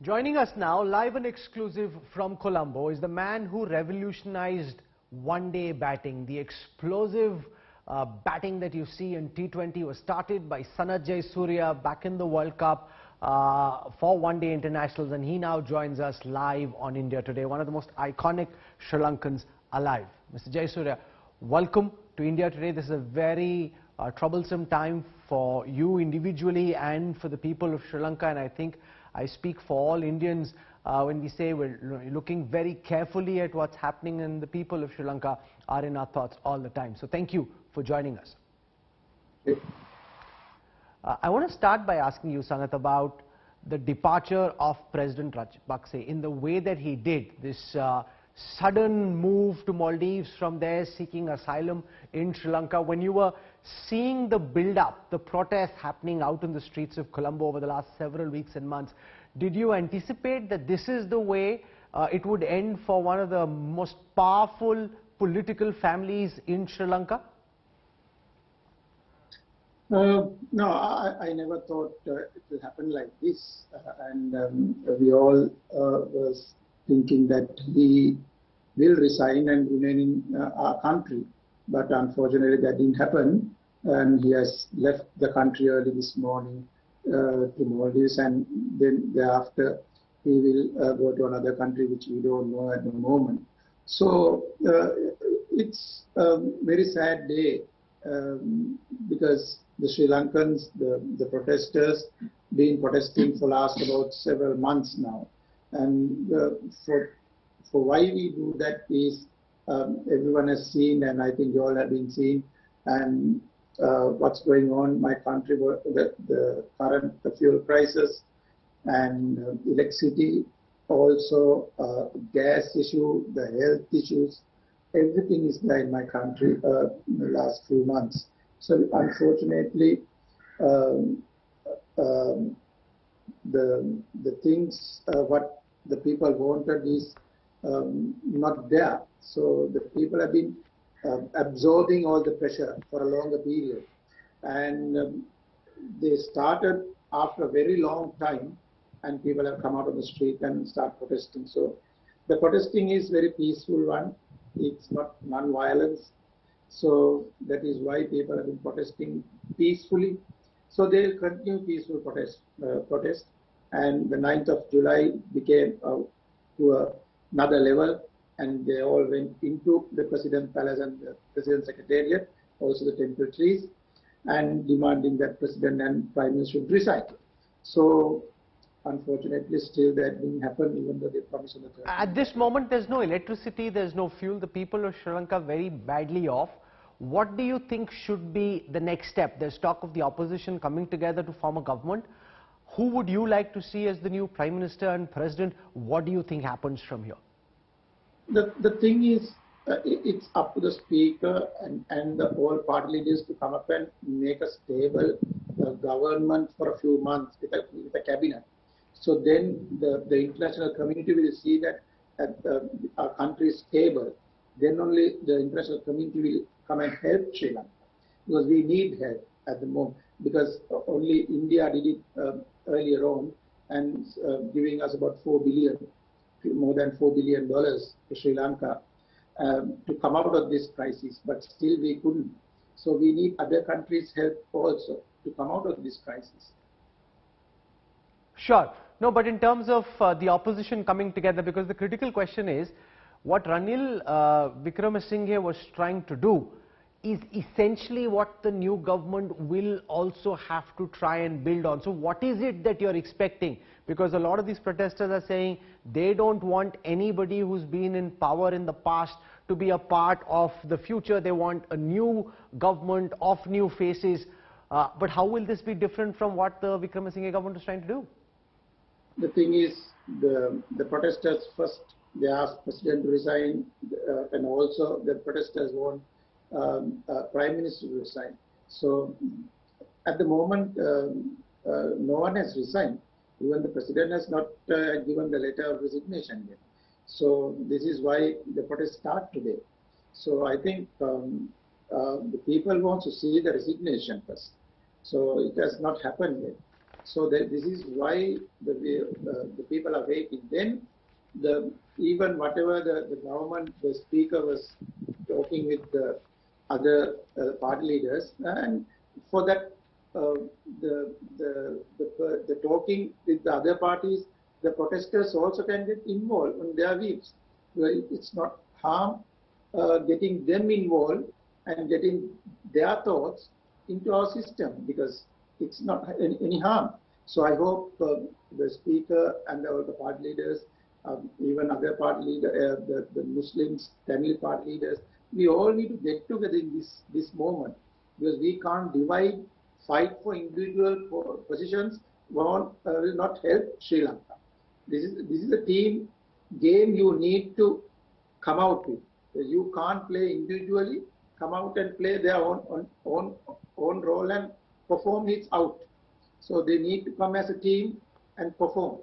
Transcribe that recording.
Joining us now, live and exclusive from Colombo, is the man who revolutionized one-day batting. The explosive batting that you see in T20 was started by Sanath Jayasuriya back in the World Cup for one-day internationals, and he now joins us live on India Today, one of the most iconic Sri Lankans alive. Mr. Jayasuriya, welcome to India Today. This is a very troublesome time for you individually and for the people of Sri Lanka, and I think I speak for all Indians when we say we're looking very carefully at what's happening, and the people of Sri Lanka are in our thoughts all the time. So thank you for joining us. I want to start by asking you, Sanath, about the departure of President Rajapaksa in the way that he did, this sudden move to Maldives, from there seeking asylum in Sri Lanka. When you were seeing the build-up, the protests happening out in the streets of Colombo over the last several weeks and months, did you anticipate that this is the way it would end for one of the most powerful political families in Sri Lanka? No, I never thought it will happen like this, and we all was thinking that he will resign and remain in our country, but unfortunately that didn't happen, and he has left the country early this morning to Maldives, and then thereafter he will go to another country which we don't know at the moment. So it's a very sad day because the Sri Lankans, the protesters, been protesting for last about several months now. And for why we do that is everyone has seen, and I think you all have been seeing, and what's going on in my country, the current fuel prices and electricity, also gas issue, the health issues, everything is there in my country in the last few months. So unfortunately, the things what the people wanted is not there. So the people have been absorbing all the pressure for a longer period, and they started after a very long time, and people have come out on the street and start protesting. So the protesting is very peaceful one. It's not non-violence. So that is why people have been protesting peacefully. So they will continue peaceful protest. And the 9th of July became to another level, and they all went into the President's Palace and the President's Secretariat, also the temple trees, and demanding that President and Prime Minister should resign. So unfortunately still that didn't happen, even though they promised on the 13th. At this moment there's no electricity, there's no fuel, the people of Sri Lanka very badly off. What do you think should be the next step? There's talk of the opposition coming together to form a government. Who would you like to see as the new Prime Minister and President? What do you think happens from here? The thing is, it's up to the Speaker and the all party leaders to come up and make a stable government for a few months with a cabinet. So then the international community will see that our country is stable. Then only the international community will come and help Sri Lanka, because we need help at the moment, because only India did it earlier on, and giving us about more than $4 billion to Sri Lanka to come out of this crisis, but still we couldn't. So we need other countries' help also to come out of this crisis. Sure. No, but in terms of the opposition coming together, because the critical question is, what Ranil Wickremesinghe was trying to do is essentially what the new government will also have to try and build on. So what is it that you're expecting? Because a lot of these protesters are saying they don't want anybody who's been in power in the past to be a part of the future. They want a new government of new faces. But how will this be different from what the Wickremesinghe government is trying to do? The thing is, the protesters first, they asked President to resign, and also the protesters want Prime Minister to resign. So at the moment, no one has resigned. Even the President has not given the letter of resignation yet. So this is why the protests start today. So I think the people want to see the resignation first. So it has not happened yet. So this is why the people people are waiting. Then even whatever the government, the speaker was talking with the other party leaders, and for that the talking with the other parties, the protesters also can get involved on their views. Well, it's not harm getting them involved and getting their thoughts into our system, because it's not any harm. So I hope the speaker and all the party leaders, even other party leaders, the Muslims, Tamil party leaders, we all need to get together in this moment, because we can't divide, fight for individual positions, will not help Sri Lanka. This is a team game you need to come out with. You can't play individually. Come out and play their own role and perform it out. So they need to come as a team and perform.